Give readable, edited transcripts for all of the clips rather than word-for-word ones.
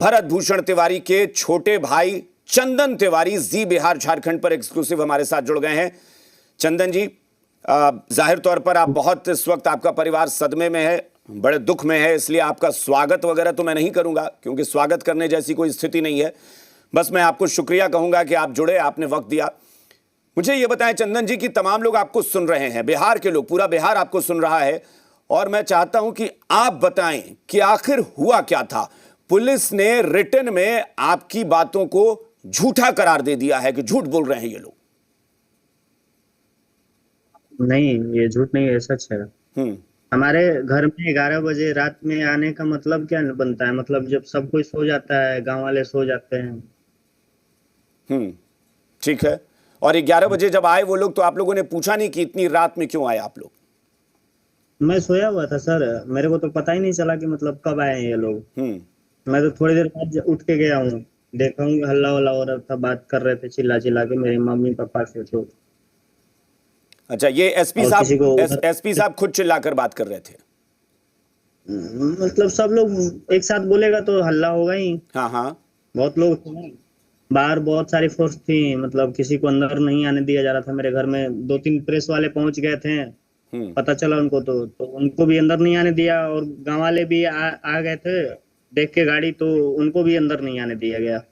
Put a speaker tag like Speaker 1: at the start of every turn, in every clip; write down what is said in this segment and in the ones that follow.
Speaker 1: भरत भूषण तिवारी के छोटे भाई चंदन तिवारी जी बिहार झारखंड पर एक्सक्लूसिव हमारे साथ जुड़ गए हैं। चंदन जी, जाहिर तौर पर आप बहुत इस वक्त आपका परिवार सदमे में है, बड़े दुख में है, इसलिए आपका स्वागत वगैरह तो मैं नहीं करूंगा क्योंकि स्वागत करने जैसी कोई स्थिति नहीं है। बस मैं आपको शुक्रिया कहूंगा कि आप जुड़े, आपने वक्त दिया। मुझे ये बताएं चंदन जी कि तमाम लोग आपको सुन रहे हैं, बिहार के लोग, पूरा बिहार आपको सुन रहा है और मैं चाहता हूं कि आप बताएं कि आखिर हुआ क्या था। पुलिस ने रिटन में आपकी बातों को झूठा करार दे दिया है कि झूठ बोल रहे हैं ये लोग।
Speaker 2: नहीं, ये झूठ नहीं है, सच है। हमारे घर में 11 बजे रात में आने का मतलब क्या बनता है? मतलब जब सब कोई सो जाता है, गांव वाले सो जाते हैं।
Speaker 1: ठीक है। और 11 बजे जब आए वो लोग तो आप लोगों ने पूछा नहीं कि इतनी रात में क्यों आए आप लोग?
Speaker 2: मैं सोया हुआ था सर, मेरे को तो पता ही नहीं चला कि मतलब कब आए हैं ये लोग। मैं तो थोड़ी देर बाद उठ के गया हूँ, देखा हूँ हल्ला वल्ला हो रहा था, बात कर रहे थे चिल्ला चिल्ला के मेरे मम्मी पापा से। तो
Speaker 1: अच्छा, ये एसपी साहब खुद चिल्लाकर बात कर रहे थे?
Speaker 2: मतलब सब लोग एक साथ बोलेगा तो हल्ला होगा ही।
Speaker 1: हाँ हाँ।
Speaker 2: बहुत लोग थे बाहर, बहुत सारी फोर्स थी, मतलब किसी को अंदर नहीं आने दिया जा रहा था। मेरे घर में 2-3 प्रेस वाले पहुंच गए थे, पता चला उनको तो उनको भी अंदर नहीं आने दिया। और गांव वाले भी आ गए थे देख के गाड़ी, तो उनको भी अंदर नहीं आने दिया गया।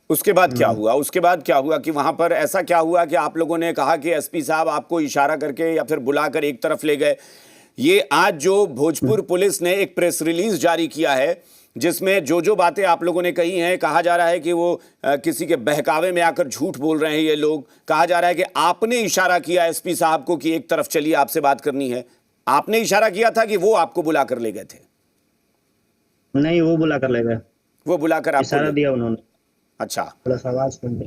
Speaker 1: उसके बाद क्या हुआ? उसके बाद क्या हुआ कि वहां पर ऐसा क्या हुआ कि आप लोगों ने कहा कि एसपी साहब आपको इशारा करके या फिर बुलाकर एक तरफ ले गए? ये आज जो भोजपुर पुलिस ने एक प्रेस रिलीज जारी किया है जिसमें जो बातें आप लोगों ने कही हैं, कहा जा रहा है कि वो किसी के बहकावे में आकर झूठ बोल रहे हैं ये लोग। कहा जा रहा है कि आपने इशारा किया एसपी साहब को कि एक तरफ चलिए, आपसे बात करनी है। आपने इशारा किया था कि वो आपको बुलाकर ले गए थे?
Speaker 2: नहीं, वो बुला कर ले गए।
Speaker 1: वो बुलाकर आपको
Speaker 2: इशारा दिया उन्होंने।
Speaker 1: अच्छा,
Speaker 2: थोड़ा सा आवाज सुन ले।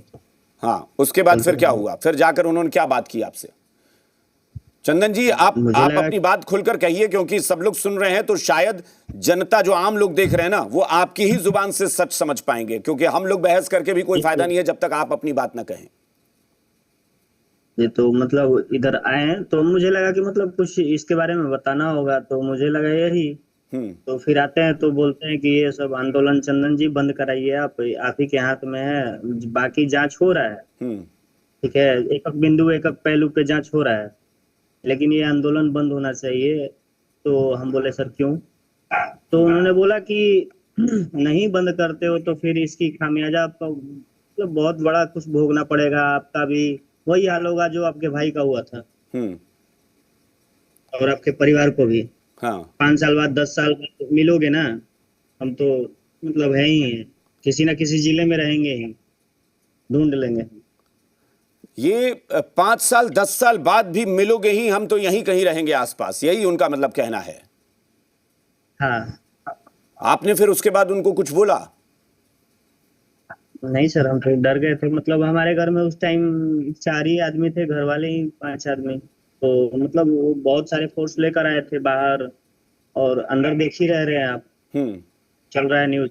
Speaker 1: हाँ। उसके बाद फिर क्या हुआ? फिर जाकर उन्होंने क्या बात की आपसे? चंदन जी, आप अपनी बात खुलकर कहिए क्योंकि सब लोग सुन रहे हैं, तो शायद जनता, जो आम लोग देख रहे हैं ना, वो आपकी ही जुबान से सच समझ पाएंगे, क्योंकि हम लोग बहस करके भी कोई फायदा नहीं है जब तक आप अपनी बात ना कहें।
Speaker 2: ये तो मतलब इधर आए हैं तो मुझे लगा कि मतलब कुछ इसके बारे में बताना होगा, तो मुझे लगा यही। तो फिर आते हैं तो बोलते हैं कि ये सब आंदोलन चंदन जी बंद कराइए, आप ही के हाथ में है, बाकी जांच हो रहा है। ठीक है, एक एक बिंदु एक एक पहलू पे जांच हो रहा है, लेकिन ये आंदोलन बंद होना चाहिए। तो हम बोले सर क्यों? तो उन्होंने बोला कि नहीं बंद करते हो तो फिर इसकी खामियाजा आपका मतलब बहुत बड़ा कुछ भोगना पड़ेगा, आपका भी वही हाल होगा जो आपके भाई का हुआ था और आपके परिवार को भी।
Speaker 1: हाँ।
Speaker 2: 5 साल बाद 10 साल बाद मिलोगे ना, हम तो मतलब है ही है, किसी ना किसी जिले में रहेंगे ही, ढूंढ लेंगे।
Speaker 1: ये 5 साल 10 साल बाद भी मिलोगे ही, हम तो यहीं कहीं रहेंगे आसपास, यही उनका मतलब कहना है?
Speaker 2: हाँ।
Speaker 1: आपने फिर उसके बाद उनको कुछ बोला?
Speaker 2: नहीं सर, हम तो डर गए थे। मतलब हमारे घर में उस टाइम 4 ही आदमी थे, घर वाले ही 5 आदमी। तो मतलब वो बहुत सारे फोर्स लेकर आए थे बाहर, और अंदर देख ही रहे हैं आप, चल रहा है न्यूज।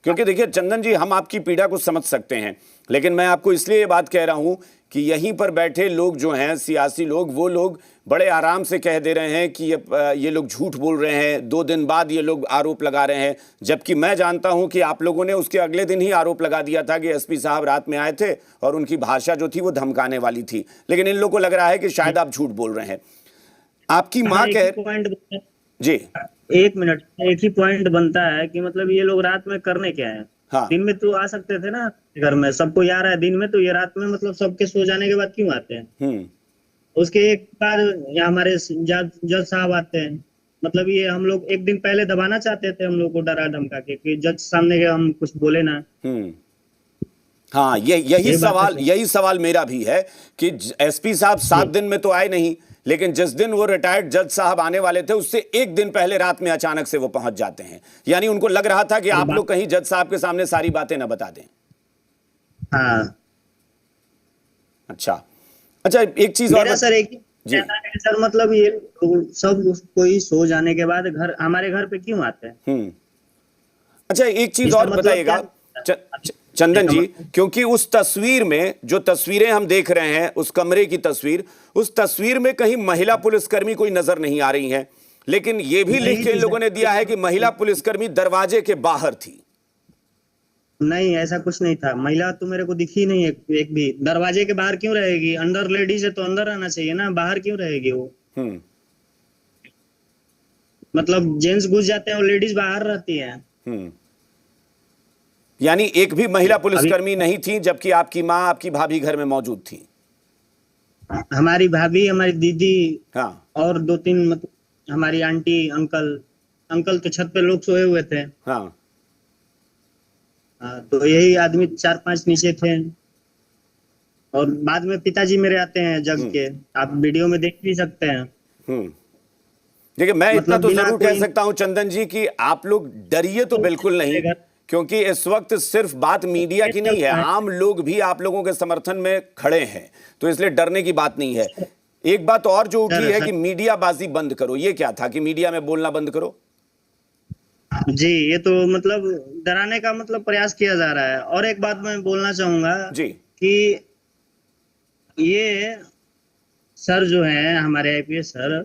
Speaker 1: क्योंकि देखिए चंदन जी, हम आपकी पीड़ा को समझ सकते हैं, लेकिन मैं आपको इसलिए ये बात कह रहा हूं कि यहीं पर बैठे लोग जो हैं, सियासी लोग, वो लोग बड़े आराम से कह दे रहे हैं कि ये लोग झूठ बोल रहे हैं। 2 दिन बाद ये लोग आरोप लगा रहे हैं, जबकि मैं जानता हूं कि आप लोगों ने उसके अगले दिन ही आरोप लगा दिया था कि एसपी साहब रात में आए थे और उनकी भाषा जो थी वो धमकाने वाली थी। लेकिन इन लोगों को लग रहा है कि शायद आप झूठ बोल रहे हैं। आपकी माँ कह जी,
Speaker 2: 1 मिनट, एक ही पॉइंट बनता है कि मतलब ये लोग रात में करने क्या है?
Speaker 1: हाँ।
Speaker 2: दिन में तो आ सकते थे ना, घर में सबको यार है दिन में, तो ये रात में मतलब सबके सो जाने के बाद क्यों आते हैं? उसके एक बाद यहाँ हमारे जज साहब आते हैं। मतलब ये हम लोग एक दिन पहले दबाना चाहते थे हम लोग को, डरा धमका के कि जज सामने के हम कुछ बोले ना।
Speaker 1: हाँ, यही सवाल मेरा भी है कि एसपी साहब 7 दिन में तो आए नहीं, लेकिन जिस दिन वो रिटायर्ड जज साहब आने वाले थे उससे 1 दिन पहले रात में अचानक से वो पहुंच जाते हैं। यानी उनको लग रहा था कि आप लोग कहीं जज साहब के सामने सारी बातें ना बता दें।
Speaker 2: हाँ।
Speaker 1: अच्छा, एक चीज और
Speaker 2: सर, एक जी सर, मतलब ये सब कोई सो जाने के बाद घर, हमारे घर पे क्यों आते हैं?
Speaker 1: अच्छा, एक चीज और बताइएगा चंदन जी, क्योंकि उस तस्वीर में, जो तस्वीरें हम देख रहे हैं, उस कमरे की तस्वीर, उस तस्वीर में कहीं महिला पुलिसकर्मी कोई नजर नहीं आ रही हैं। लेकिन ये भी लिख के इन लोगों ने दिया है कि महिला पुलिसकर्मी दरवाजे के बाहर थी।
Speaker 2: नहीं, ऐसा कुछ नहीं था। महिला तो मेरे को दिखी नहीं एक भी। दरवाजे के बाहर क्यों रहेगी? अंदर लेडीज है तो अंदर आना चाहिए ना, बाहर क्यों रहेगी वो?
Speaker 1: हम्म
Speaker 2: मतलब जेंट्स घुस जाते हैं और लेडीज बाहर रहती है।
Speaker 1: हम्म यानी एक भी महिला
Speaker 2: अभी
Speaker 1: पुलिसकर्मी नहीं थी, जबकि आपकी माँ, आपकी भाभी घर में मौजूद थी।
Speaker 2: हमारी भाभी, हमारी दीदी
Speaker 1: हाँ।
Speaker 2: और 2-3 मतलब हमारी आंटी, अंकल। अंकल तो छत पे लोग सोए हुए थे।
Speaker 1: हाँ।
Speaker 2: हाँ, तो यही आदमी 4-5 नीचे थे। और बाद में पिताजी मेरे आते हैं जग के, आप वीडियो में देख भी सकते हैं।
Speaker 1: हम्म देखिए, मैं इतना
Speaker 2: मतलब
Speaker 1: तो
Speaker 2: बिना
Speaker 1: जरूर कह
Speaker 2: कोई
Speaker 1: सकता हूं चंदन जी कि आप लोग डरिए तो बिल्कुल नहीं, क्योंकि इस वक्त सिर्फ बात मीडिया की नहीं है, आम लोग भी आप लोगों के समर्थन में खड़े हैं, तो इसलिए डरने की बात नहीं है। एक बात और जो उठी है कि मीडियाबाजी बंद करो, ये क्या था कि मीडिया में बोलना बंद करो?
Speaker 2: जी, ये तो मतलब डराने का मतलब प्रयास किया जा रहा है। और एक बात मैं बोलना चाहूंगा
Speaker 1: जी।
Speaker 2: कि ये सर जो हैं हमारे आईपीएस सर,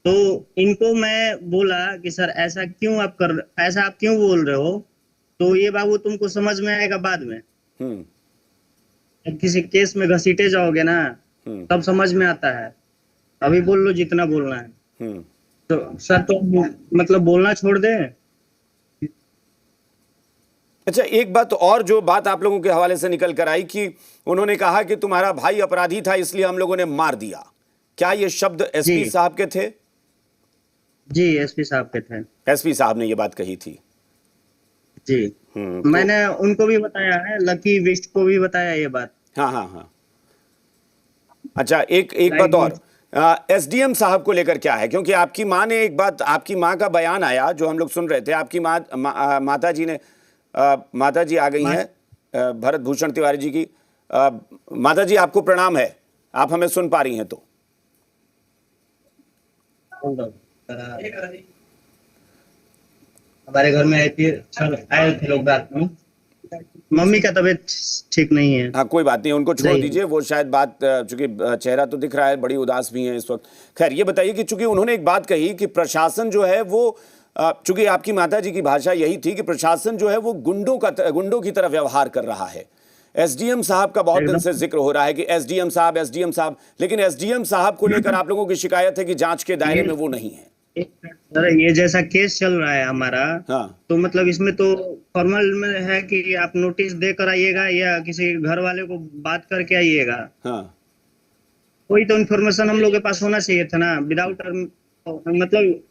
Speaker 2: तो इनको मैं बोला कि सर ऐसा आप क्यों बोल रहे हो? तो ये बाबू तुमको समझ में आएगा बाद में,
Speaker 1: हम्म
Speaker 2: जब किसी केस में घसीटे जाओगे ना
Speaker 1: हम्म
Speaker 2: तब समझ में आता है। अभी बोल लो जितना बोलना है।
Speaker 1: हम्म
Speaker 2: तो सर तो मतलब बोलना छोड़ दे।
Speaker 1: अच्छा, एक बात और जो बात आप लोगों के हवाले से निकल कर आई कि उन्होंने कहा कि तुम्हारा भाई अपराधी था इसलिए हम लोगों ने मार दिया। क्या ये शब्द एसपी
Speaker 2: जी
Speaker 1: साहब के थे?
Speaker 2: जी, एसपी साहब के थे।
Speaker 1: एसपी साहब ने ये बात कही थी।
Speaker 2: जी,
Speaker 1: तो
Speaker 2: मैंने उनको भी बताया है, लकी विस्ट को भी बताया ये बात।
Speaker 1: हाँ हाँ हाँ। अच्छा, एक एक बात
Speaker 2: लाइक
Speaker 1: और, एसडीएम साहब को लेकर क्या है? क्योंकि आपकी माँ ने एक बात, आपकी माँ का बयान आया जो हम लोग सुन रहे थे। आपकी माता जी ने, माता जी आ गई हैं, भरत भूषण तिवारी जी की। माता जी, आपको प्रणाम है, आप हमें सुन पा रही हैं तो?
Speaker 2: हमारे घर में आए थे लोग रात में। मम्मी का तबीयत ठीक नहीं है।
Speaker 1: हाँ, कोई बात नहीं, उनको छोड़
Speaker 2: नहीं,
Speaker 1: दीजिए। वो शायद बात, चूंकि चेहरा तो दिख रहा है, बड़ी उदास भी हैं इस वक्त। खैर, ये बताइए कि चूंकि उन्होंने एक बात कही कि प्रशासन जो है वो, चूंकि आपकी माता जी की भाषा यही थी कि प्रशासन जो है वो गुंडों की तरह व्यवहार कर रहा है। एसडीएम साहब का बहुत दिन से
Speaker 2: एकदम
Speaker 1: जिक्र हो रहा है कि एसडीएम साहब, लेकिन एसडीएम साहब को लेकर आप लोगों की शिकायत है कि जांच के दायरे में वो नहीं है।
Speaker 2: सर, ये जैसा केस चल रहा है हमारा,
Speaker 1: हाँ
Speaker 2: तो मतलब इसमें तो फॉर्मल में है कि आप नोटिस देकर आइएगा या किसी घर वाले को बात करके आइएगा।
Speaker 1: हाँ।
Speaker 2: कोई तो इन्फॉर्मेशन हम लोग के पास होना चाहिए था ना। विदाउट मतलब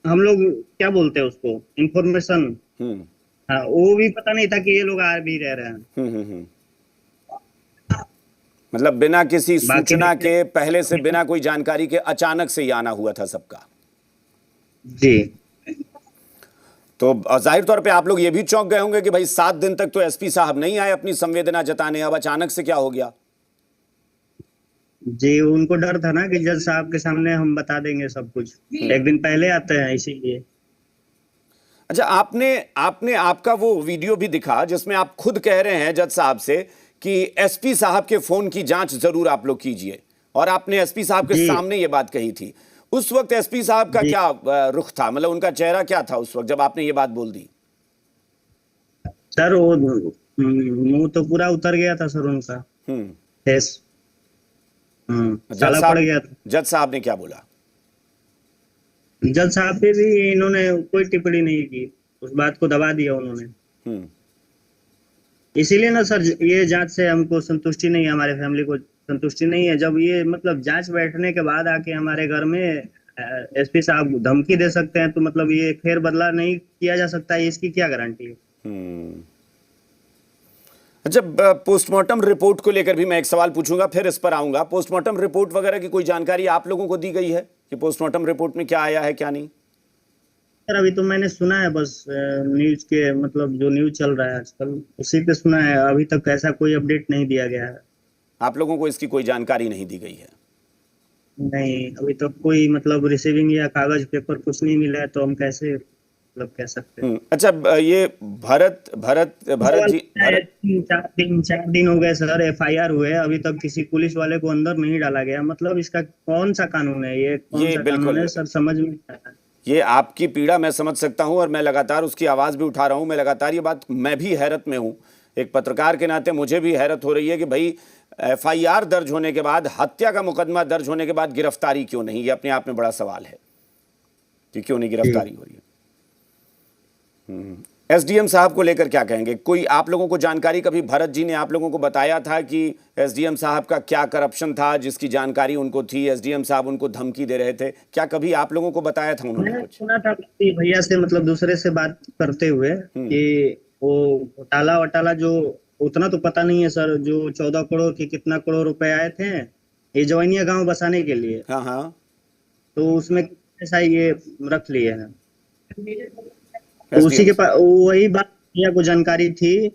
Speaker 2: हम लोग क्या बोलते हैं उसको, इन्फॉर्मेशन।
Speaker 1: हम्म
Speaker 2: हाँ, वो भी पता नहीं था कि ये लोग आ भी रह रहे हैं।
Speaker 1: हम्म मतलब बिना किसी
Speaker 2: बाकी
Speaker 1: सूचना के, पहले से बिना कोई जानकारी के अचानक से ही आना हुआ था सबका।
Speaker 2: जी,
Speaker 1: तो जाहिर तौर पे आप लोग ये भी चौंक गए होंगे कि भाई 7 दिन तक तो एसपी साहब नहीं आए अपनी संवेदना जताने, अब अचानक से क्या हो गया?
Speaker 2: जी, उनको डर था ना कि जज साहब के सामने हम बता देंगे सब कुछ। एक दिन पहले आते हैं इसीलिए।
Speaker 1: अच्छा, आपने आपका वो वीडियो भी दिखा जिसमें आप खुद कह रहे हैं जज साहब से कि एसपी साहब के फोन की जांच जरूर आप लोग कीजिए, और आपने एसपी साहब के
Speaker 2: जी
Speaker 1: सामने ये बात कही थी। उस वक्त एसपी साहब का
Speaker 2: जी,
Speaker 1: क्या रुख था, मतलब उनका चेहरा क्या था उस वक्त जब आपने ये बात बोल दी?
Speaker 2: सर वो मुंह तो पूरा उतर गया था सर उनका
Speaker 1: हम्म
Speaker 2: फेस।
Speaker 1: जज
Speaker 2: काला पड़
Speaker 1: साहब,
Speaker 2: गया था।
Speaker 1: जज साहब ने क्या बोला?
Speaker 2: जज साहब पे भी इन्होंने कोई टिप्पणी नहीं की, उस बात को दबा दिया उन्होंने।
Speaker 1: हम्म
Speaker 2: इसीलिए ना सर, ये जांच से हमको संतुष्टि नहीं है, हमारे फैमिली को संतुष्टि नहीं है। जब ये मतलब जांच बैठने के बाद आके हमारे घर में एसपी साहब धमकी दे सकते हैं, तो मतलब ये फेर बदला नहीं किया जा सकता है, इसकी क्या गारंटी है?
Speaker 1: हम्म अच्छा, पोस्टमार्टम रिपोर्ट को लेकर भी मैं एक सवाल पूछूंगा, फिर इस पर आऊंगा। पोस्टमार्टम रिपोर्ट वगैरह की कोई जानकारी आप लोगों को दी गई है कि पोस्टमार्टम रिपोर्ट में क्या आया है क्या नहीं?
Speaker 2: सर, अभी तो मैंने सुना है बस, न्यूज के मतलब जो न्यूज चल रहा है आजकल उसी पे सुना है। अभी तक ऐसा कोई अपडेट नहीं दिया गया है।
Speaker 1: आप लोगों को इसकी कोई जानकारी नहीं दी गई है?
Speaker 2: नहीं, अभी तक कोई मतलब रिसीविंग या कागज पेपर कुछ नहीं मिला है, तो हम कैसे मतलब कह सकते हैं?
Speaker 1: अच्छा, ये भरत भरत भरत जी, भरत,
Speaker 2: 3-4 दिन हो गए सर, एफआईआर हुए, अभी तक किसी पुलिस वाले को अंदर नहीं डाला गया। मतलब इसका कौन सा कानून है? ये कौन
Speaker 1: ये
Speaker 2: सा कानून
Speaker 1: बिल्कुल,
Speaker 2: है सर? समझ में नहीं आता।
Speaker 1: ये आपकी पीड़ा मैं समझ सकता हूं और मैं लगातार उसकी आवाज़ भी उठा रहा हूं। मैं लगातार ये बात, मैं भी हैरत में हूं, एक पत्रकार के नाते मुझे भी हैरत हो रही है कि भाई एफआईआर दर्ज होने के बाद, हत्या का मुकदमा दर्ज होने के बाद गिरफ्तारी क्यों नहीं? ये अपने आप में बड़ा सवाल है कि क्यों नहीं गिरफ्तारी हो रही है। एसडीएम साहब को लेकर क्या कहेंगे? कोई आप लोगों को जानकारी, कभी भरत जी ने आप लोगों को बताया था कि एसडीएम साहब का क्या करप्शन था जिसकी जानकारी उनको थी? एसडीएम साहब उनको धमकी दे रहे थे, क्या कभी आप लोगों को बताया था उन्होंने
Speaker 2: मैंने
Speaker 1: कुछ?
Speaker 2: सुना था कि भैया से, मतलब दूसरे से बात करते हुए, कि वो घोटाला वटाला जो, उतना तो पता नहीं है सर, जो 14 करोड़ की कितना करोड़ रुपए आए थे ये जवैनिया गांव बसाने के लिए,
Speaker 1: हाँ हाँ।
Speaker 2: तो उसमें पैसा ये रख लिए हैं। तो उसी
Speaker 1: एसडीएम।
Speaker 2: के पास वही बात भैया को जानकारी थी,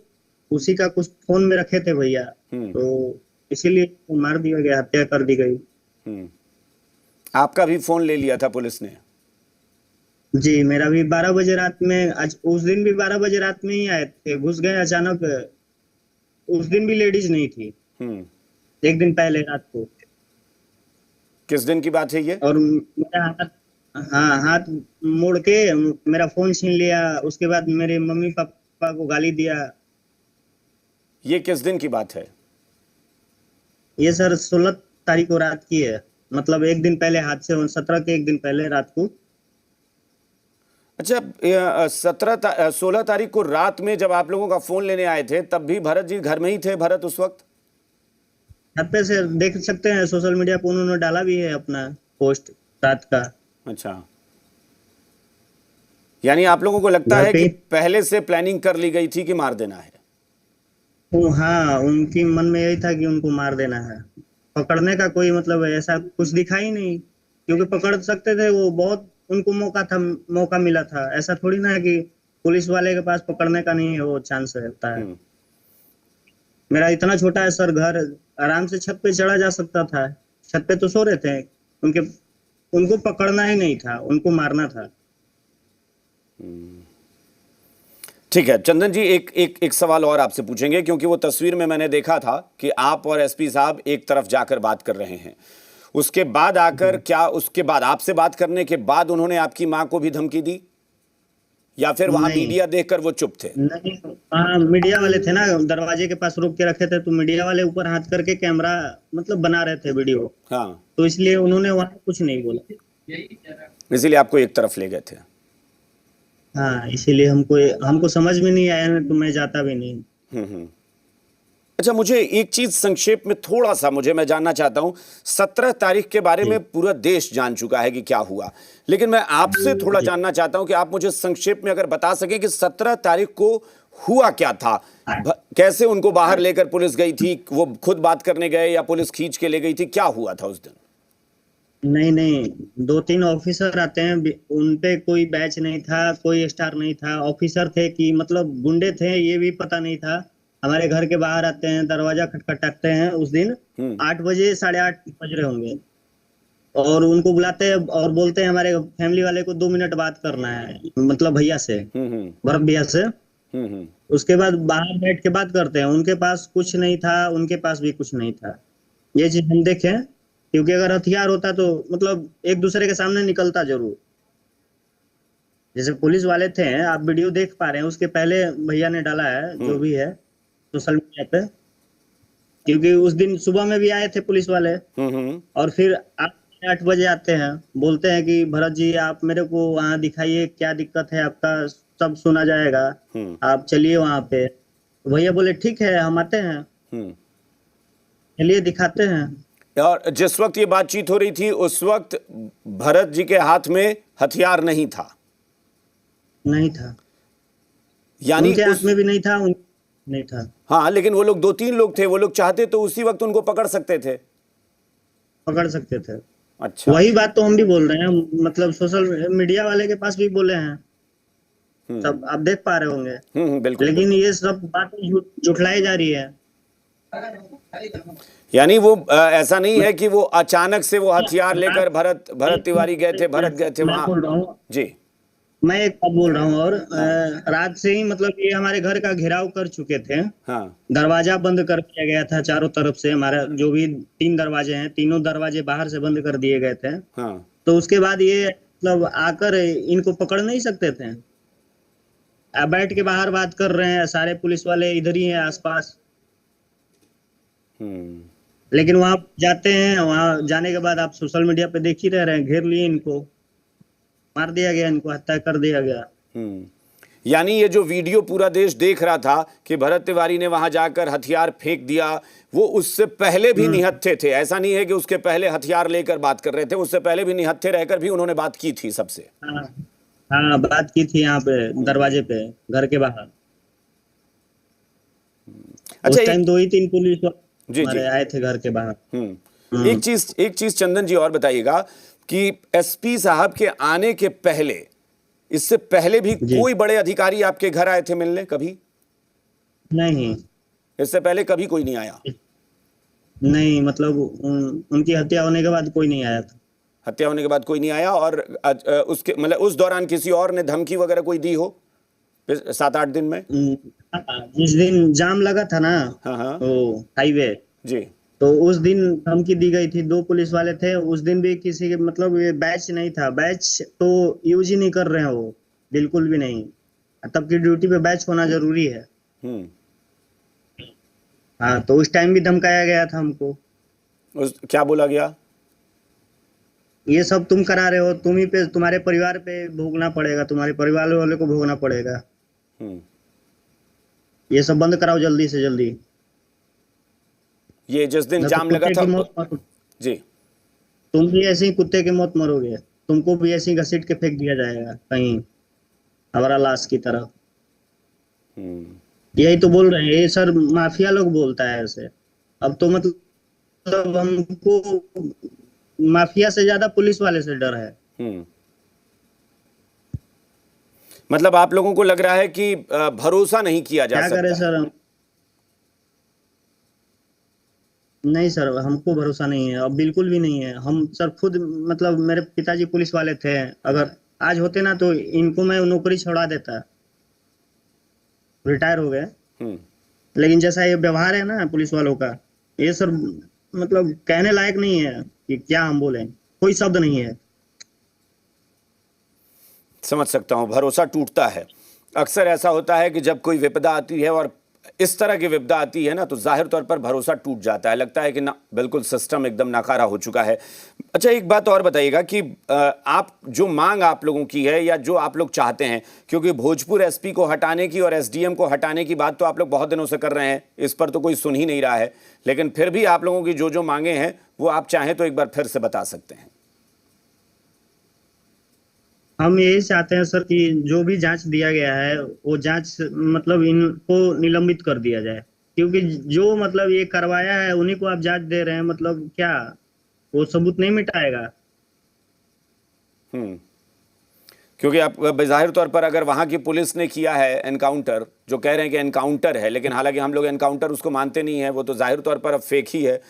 Speaker 2: उसी का कुछ फोन में रखे थे भैया, तो इसीलिए वो मार दिया गया, हत्या कर दी गई।
Speaker 1: आपका भी फोन ले लिया था पुलिस ने?
Speaker 2: जी, मेरा भी 12 बजे रात में, आज उस दिन भी 12 बजे रात में ही आए थे, घुस गए अचानक। उस दिन भी लेडीज नहीं थी, एक दिन पहले रात को।
Speaker 1: किस दिन की बात है ये?
Speaker 2: और मेरा हाथ, हाँ, हाथ मोड़ के मेरा फोन छीन लिया, उसके बाद मेरे मम्मी पापा को गाली दिया।
Speaker 1: ये किस दिन की बात है?
Speaker 2: ये सर 16 तारीख को रात की है, मतलब एक दिन पहले, हादसे 17 के एक दिन पहले रात को।
Speaker 1: अच्छा, 16 तारीख को रात में जब आप लोगों का फोन लेने आए थे, तब भी भरत जी घर में ही थे? भरत उस वक्त
Speaker 2: छत पे से देख सकते हैं, सोशल मीडिया पर उन्होंने डाला भी है अपना पोस्ट रात का।
Speaker 1: अच्छा, यानी आप लोगों को लगता
Speaker 2: घर
Speaker 1: है
Speaker 2: पे
Speaker 1: कि पहले से प्लानिंग कर ली गई थी कि मार देना है?
Speaker 2: हाँ, उनकी मन में यही था कि उनको मार देना है। पकड़ने का कोई मतलब ऐसा कुछ दिखा ही नहीं, क्योंकि पकड़ सकते थे वो, बहुत उनको मौका मिला था। ऐसा थोड़ी ना है कि पुलिस वाले के पास पकड़ने का नहीं है वो चांस रहता है। मेरा इतना छोटा है सर घर, आराम से छत पे चढ़ा जा सकता था। छत पे तो सो रहे थे, उनको पकड़ना ही नहीं था, उनको मारना था।
Speaker 1: ठीक है चंदन जी, एक सवाल और आपसे पूछेंगे, क्योंकि वो तस्वीर में मैंने देखा था कि आप और एसपी साहब एक तरफ जाकर बात कर रहे हैं, उसके बाद आकर, क्या उसके बाद आपसे बात करने के बाद उन्होंने आपकी मां को भी धमकी दी, या फिर वहां मीडिया देखकर वो चुप थे?
Speaker 2: नहीं, हाँ, मीडिया वाले थे ना, दरवाजे के पास रोक के रखे थे, तो मीडिया वाले ऊपर हाथ करके कैमरा मतलब बना रहे थे वीडियो।
Speaker 1: हाँ,
Speaker 2: तो इसलिए उन्होंने वहां कुछ नहीं बोला,
Speaker 1: इसीलिए आपको एक तरफ ले गए थे।
Speaker 2: हाँ, इसीलिए हमको समझ में नहीं आया, तो मैं जाता भी नहीं।
Speaker 1: अच्छा, मुझे एक चीज संक्षेप में थोड़ा सा मैं जानना चाहता हूं। 17 तारीख के बारे में पूरा देश जान चुका है कि क्या हुआ, लेकिन मैं आपसे थोड़ा जानना चाहता हूं कि आप मुझे संक्षेप में अगर बता सकें कि 17 तारीख को हुआ क्या था? कैसे उनको बाहर लेकर पुलिस गई थी? वो खुद बात करने गए या पुलिस खींच के ले गई थी? क्या हुआ था उस दिन?
Speaker 2: नहीं, 2-3 ऑफिसर आते हैं, उनपे कोई बैच नहीं था, कोई स्टार नहीं था। ऑफिसर थे कि मतलब गुंडे थे ये भी पता नहीं था। हमारे घर के बाहर आते हैं, दरवाजा खटखटाते हैं। उस दिन 8 बजे, 8:30 बज रहे होंगे, और उनको बुलाते हैं और बोलते हैं हमारे फैमिली वाले को 2 मिनट बात करना है, मतलब भैया से, भरत भैया से। उसके बाद बाहर बैठ के बात करते हैं। उनके पास कुछ नहीं था, उनके पास भी कुछ नहीं था। ये चीज हम देखें, क्योंकि अगर हथियार होता तो मतलब एक दूसरे के सामने निकलता जरूर। जैसे पुलिस वाले थे, आप वीडियो देख पा रहे हैं, उसके पहले भैया ने डाला है जो भी है सोशल मीडिया पे, क्योंकि उस दिन सुबह में भी आए थे पुलिस वाले, और फिर 8 बजे आते हैं, बोलते हैं कि भरत जी आप मेरे को वहाँ दिखाइए, क्या दिक्कत है आपका, सब सुना जाएगा, आप चलिए वहाँ पे। भैया बोले ठीक है, हम आते हैं, चलिए दिखाते हैं।
Speaker 1: और जिस वक्त ये बातचीत हो रही थी, उस वक्त भरत जी के हाथ में हथियार नहीं था?
Speaker 2: नहीं था,
Speaker 1: यानी
Speaker 2: उनके हाथ में भी नहीं था, नहीं था।
Speaker 1: हाँ, लेकिन वो लोग 2-3 लोग थे, वो लोग चाहते तो उसी वक्त उनको पकड़ सकते थे।
Speaker 2: पकड़ सकते थे।
Speaker 1: अच्छा,
Speaker 2: वही बात तो हम भी बोल रहे हैं, मतलब सोशल मीडिया वाले के पास भी बोले हैं, सब आप देख पा रहे होंगे।
Speaker 1: बिल्कुल।
Speaker 2: लेकिन ये सब बात जुटलाई जा रही है।
Speaker 1: यानी वो ऐसा नहीं है कि वो अचानक से वो हथियार लेकर भरत तिवारी गए थे, भरत गए थे वहां।
Speaker 2: बोल रहा हूँ
Speaker 1: जी,
Speaker 2: मैं एक बात बोल रहा हूँ, और रात से ही मतलब ये हमारे घर का घेराव कर चुके थे।
Speaker 1: हाँ,
Speaker 2: दरवाजा बंद कर दिया गया था चारों तरफ से। हमारा जो भी 3 दरवाजे हैं, तीनों दरवाजे बाहर से बंद कर दिए गए थे।
Speaker 1: हाँ,
Speaker 2: तो उसके बाद ये मतलब आकर इनको पकड़ नहीं सकते थे? आप बैठ के बाहर बात कर रहे हैं, सारे पुलिस वाले इधर ही हैं आसपास,
Speaker 1: हम्म।
Speaker 2: लेकिन वहां जाते हैं, वहां जाने के बाद आप सोशल मीडिया पे देख ही रह रहे हैं, घेर लिए इनको, मार दिया गया, इनको हत्या कर दिया गया।
Speaker 1: हम्म। यानी ये जो वीडियो पूरा देश देख रहा था कि भरत तिवारी ने वहां जाकर हथियार फेंक दिया, वो उससे पहले भी निहत्थे थे। ऐसा नहीं है कि उसके पहले हथियार लेकर बात कर रहे थे, उससे पहले भी निहत्थे रहकर भी उन्होंने बात की थी सबसे।
Speaker 2: हाँ, हाँ, बात की थी यहाँ पे दरवाजे पे, घर के बाहर।
Speaker 1: अच्छा,
Speaker 2: उस टाइम
Speaker 1: एक
Speaker 2: 2 ही 3 पुलिस
Speaker 1: जी जी
Speaker 2: हमारे आए थे घर के बाहर।
Speaker 1: एक चीज चंदन जी और बताइएगा कि एसपी साहब के आने के पहले, इससे पहले भी
Speaker 2: जी,
Speaker 1: कोई बड़े अधिकारी आपके घर आए थे मिलने कभी?
Speaker 2: नहीं,
Speaker 1: इससे पहले कभी कोई नहीं आया?
Speaker 2: नहीं, मतलब उनकी हत्या होने के बाद कोई नहीं आया था।
Speaker 1: हत्या होने के बाद कोई नहीं आया? और उसके मतलब उस दौरान किसी और ने धमकी वगैरह कोई दी हो 7-8 दिन में?
Speaker 2: जिस दिन जाम लगा था ना,
Speaker 1: हाँ हाँ
Speaker 2: वो हाईवे,
Speaker 1: जी।
Speaker 2: तो उस दिन धमकी दी गई थी। 2 पुलिस वाले थे उस दिन भी, किसी के मतलब ये बैच नहीं था, बैच तो यूज ही नहीं कर रहे हैं वो, बिल्कुल भी नहीं। तब की ड्यूटी पे बैच होना जरूरी है।
Speaker 1: हम्म।
Speaker 2: हाँ, तो उस टाइम भी धमकाया गया था हमको,
Speaker 1: उस क्या बोला गया?
Speaker 2: ये सब तुम करा रहे हो, तुम ही पे, तुम्हारे परिवार पे भोगना पड़ेगा, तुम्हारे परिवार वाले को भोगना पड़ेगा,
Speaker 1: हम्म।
Speaker 2: ये सब बंद कराओ जल्दी से जल्दी,
Speaker 1: ये जिस दिन
Speaker 2: नहीं तो
Speaker 1: जाम लगा
Speaker 2: कुत्ते
Speaker 1: था
Speaker 2: की मौत मरो।
Speaker 1: जी।
Speaker 2: तुम भी ऐसे ही कुत्ते की मौत मरोगे, तुमको भी ऐसे ही घसीट के फेंक दिया जाएगा कहीं, हमारा लाश की तरह।
Speaker 1: हम्म।
Speaker 2: यही तो बोल रहे हैं, ये सर माफिया लोग बोलता है ऐसे। अब तो मतलब हमको माफिया से ज्यादा पुलिस वाले से डर है।
Speaker 1: हम्म। मतलब आप लोगों को लग रहा है कि भरोसा नहीं किया जा
Speaker 2: क्या करें
Speaker 1: सकता है?
Speaker 2: सर हम? नहीं सर, हमको भरोसा नहीं है, अब बिल्कुल भी नहीं है। हम सर खुद, मतलब मेरे पिताजी पुलिस वाले थे, अगर आज होते ना तो इनको मैं नौकरी छोड़ा देता, रिटायर हो गए।
Speaker 1: हम्म।
Speaker 2: लेकिन जैसा ये व्यवहार है ना पुलिस वालों का, ये सर मतलब कहने लायक नहीं है कि क्या हम बोले, कोई शब्द नहीं है।
Speaker 1: समझ सकता हूं, भरोसा टूटता है। अक्सर ऐसा होता है कि जब कोई विपदा आती है और इस तरह की विपदा आती है ना, तो जाहिर तौर पर भरोसा टूट जाता है, लगता है कि ना बिल्कुल सिस्टम एकदम नाकारा हो चुका है। अच्छा, एक बात और बताइएगा कि आप जो मांग आप लोगों की है या जो आप लोग चाहते हैं, क्योंकि भोजपुर एसपी को हटाने की और एसडीएम को हटाने की बात तो आप लोग बहुत दिनों से कर रहे हैं, इस पर तो कोई सुन ही नहीं रहा है, लेकिन फिर भी आप लोगों की जो जो मांगे हैं वो आप चाहें तो एक बार फिर से बता सकते हैं।
Speaker 2: हम यही चाहते हैं सर कि जो भी जांच दिया गया है, वो जांच मतलब इनको निलंबित कर दिया जाए, क्योंकि जो मतलब ये करवाया है उन्हीं को आप जांच दे रहे हैं, मतलब क्या वो सबूत नहीं मिटाएगा?
Speaker 1: हम्म। क्योंकि आप जाहिर तौर पर अगर वहां की पुलिस ने किया है एनकाउंटर, जो कह रहे हैं कि एनकाउंटर है, लेकिन हालांकि हम लोग एनकाउंटर उसको मानते नहीं है, वो तो जाहिर तौर पर अब फेक ही है,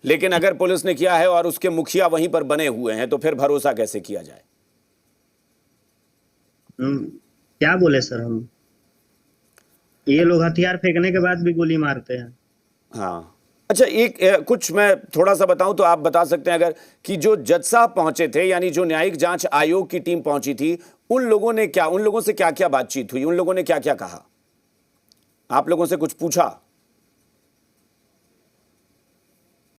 Speaker 1: लेकिन अगर पुलिस ने किया है और उसके मुखिया वहीं पर बने हुए हैं, तो फिर भरोसा कैसे किया जाए?
Speaker 2: क्या बोले सर हम? ये लोग हथियार फेंकने के बाद भी गोली मारते हैं।
Speaker 1: हाँ। अच्छा, एक कुछ मैं थोड़ा सा बताऊं तो आप बता सकते हैं अगर, कि जो जज साहब पहुंचे थे, यानी जो न्यायिक जांच आयोग की टीम पहुंची थी, उन लोगों से क्या क्या बातचीत हुई, उन लोगों ने क्या क्या कहा? आप लोगों से कुछ पूछा?